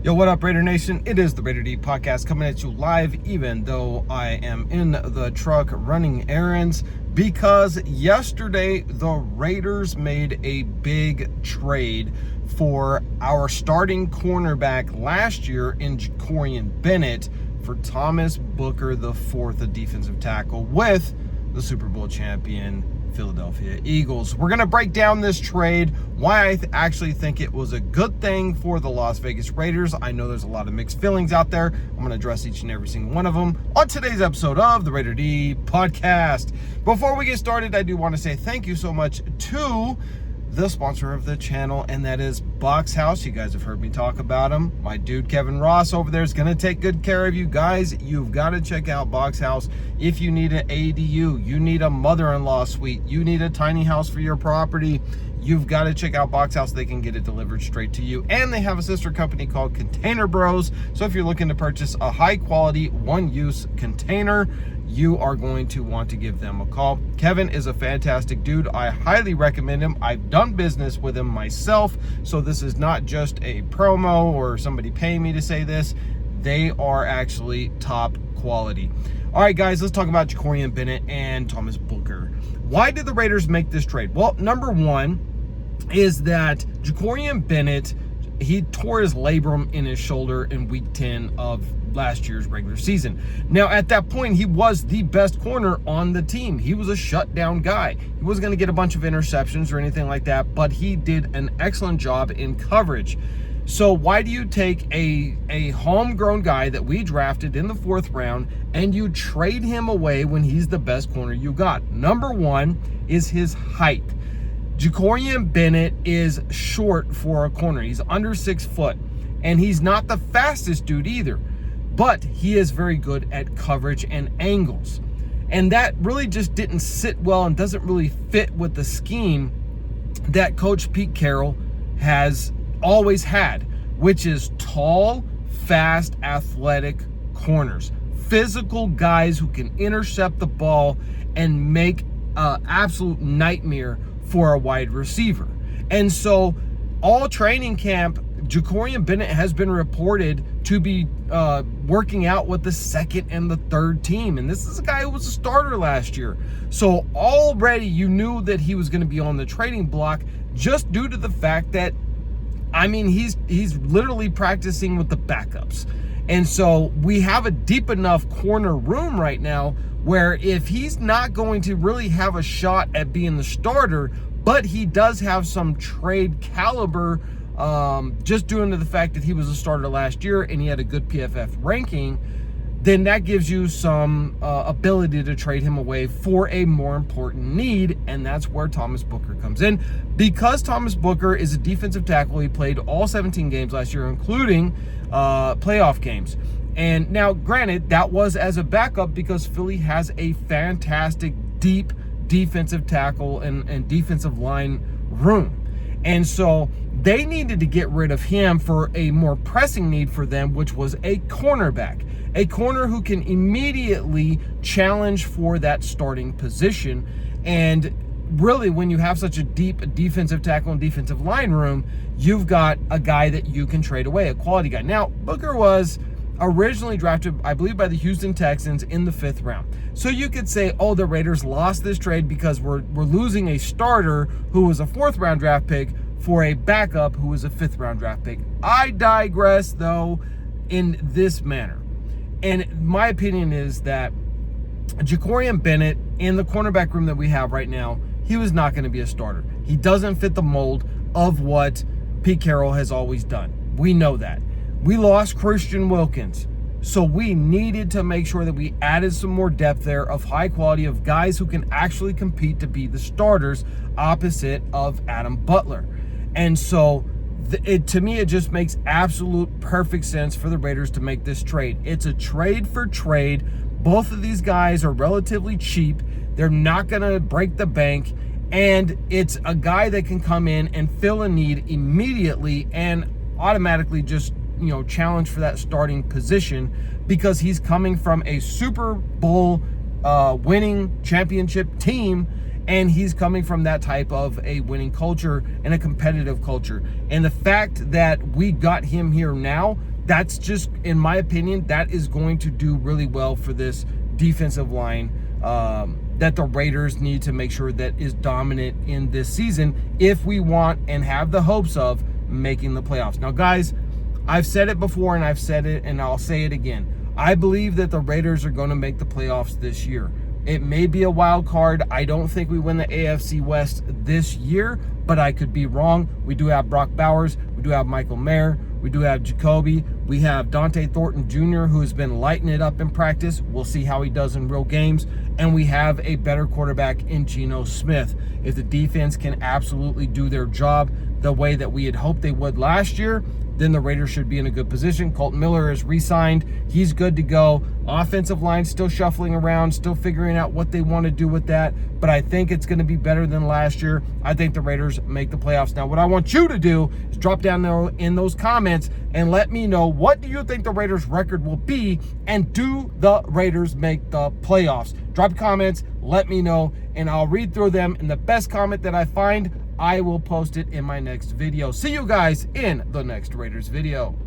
Yo, what up, Raider Nation? It is the Raider D podcast coming at you live, even though I am in the truck running errands, because yesterday the Raiders made a big trade for our starting cornerback last year in Jakorian Bennett for Thomas Booker IV, a defensive tackle with the Super Bowl champion Philadelphia Eagles. We're going to break down this trade, why I actually think it was a good thing for the Las Vegas Raiders. I know there's a lot of mixed feelings out there. I'm going to address each and every single one of them on today's episode of the Raider D podcast. Before we get started, I do want to say thank you so much to the sponsor of the channel, and that is Box House. You guys have heard me talk about him. My dude Kevin Ross over there is going to take good care of you guys. You've got to check out Box House. If you need an ADU, you need a mother-in-law suite, you need a tiny house for your property, you've got to check out Box House. They can get it delivered straight to you. And they have a sister company called Container Bros. So if you're looking to purchase a high-quality, one-use container, you are going to want to give them a call. Kevin is a fantastic dude. I highly recommend him. I've done business with him myself, so this is not just a promo or somebody paying me to say this. They are actually top quality. All right, guys, let's talk about Jakorian Bennett and Thomas Booker. Why did the Raiders make this trade? Well, number one is that Jakorian Bennett, he tore his labrum in his shoulder in week 10 of last year's regular season. Now, at that point, he was the best corner on the team. He was a shutdown guy. He wasn't going to get a bunch of interceptions or anything like that, but he did an excellent job in coverage. So why do you take a homegrown guy that we drafted in the 4th round and you trade him away when he's the best corner you got? Number one is his height. Jakorian Bennett is short for a corner. He's under 6 foot, and he's not the fastest dude either, but he is very good at coverage and angles. And that really just didn't sit well and doesn't really fit with the scheme that Coach Pete Carroll has always had, which is tall, fast, athletic corners. Physical guys who can intercept the ball and make an absolute nightmare for a wide receiver. And so all training camp, Jakorian Bennett has been reported to be working out with the 2nd and the 3rd team. And this is a guy who was a starter last year. So already you knew that he was going to be on the trading block just due to the fact that, I mean, he's literally practicing with the backups. And so we have a deep enough corner room right now where if he's not going to really have a shot at being the starter, but he does have some trade caliber, just due to the fact that he was a starter last year and he had a good PFF ranking, then that gives you some ability to trade him away for a more important need, and that's where Thomas Booker comes in. Because Thomas Booker is a defensive tackle, he played all 17 games last year, including playoff games. And now, granted, that was as a backup because Philly has a fantastic deep defensive tackle and defensive line room. And so they needed to get rid of him for a more pressing need for them, which was a cornerback. A corner who can immediately challenge for that starting position. And really, when you have such a deep defensive tackle and defensive line room, you've got a guy that you can trade away, a quality guy. Now, Booker was originally drafted, I believe, by the Houston Texans in the 5th round. So you could say, oh, the Raiders lost this trade because we're losing a starter who was a 4th round draft pick for a backup who was a 5th round draft pick. I digress, though, in this manner. And my opinion is that Jakorian Bennett, in the cornerback room that we have right now, he was not going to be a starter. He doesn't fit the mold of what Pete Carroll has always done. We know that. We lost Christian Wilkins, so we needed to make sure that we added some more depth there of high quality, of guys who can actually compete to be the starters opposite of Adam Butler. And so to me, it just makes absolute perfect sense for the Raiders to make this trade. It's a trade for trade. Both of these guys are relatively cheap. They're not going to break the bank. And it's a guy that can come in and fill a need immediately and automatically just, challenge for that starting position because he's coming from a Super Bowl winning championship team, and he's coming from that type of a winning culture and a competitive culture. And the fact that we got him here now That's just, in my opinion, that is going to do really well for this defensive line that the Raiders need to make sure that is dominant in this season if we want and have the hopes of making the playoffs. Now, guys, I've said it before and I've said it and I'll say it again. I believe that the Raiders are going to make the playoffs this year. It may be a wild card. I don't think we win the AFC West this year, but I could be wrong. We do have Brock Bowers. We do have Michael Mayer. We do have Jacoby. We have Dante Thornton Jr., who has been lighting it up in practice. We'll see how he does in real games. And we have a better quarterback in Geno Smith. If the defense can absolutely do their job the way that we had hoped they would last year, then the Raiders should be in a good position. Colton Miller is re-signed. He's good to go. Offensive line still shuffling around, still figuring out what they want to do with that. But I think it's going to be better than last year. I think the Raiders make the playoffs. Now, what I want you to do is drop down there in those comments and let me know, what do you think the Raiders' record will be, and do the Raiders make the playoffs? Drop comments, let me know, and I'll read through them. And the best comment that I find, I will post it in my next video. See you guys in the next Raiders video.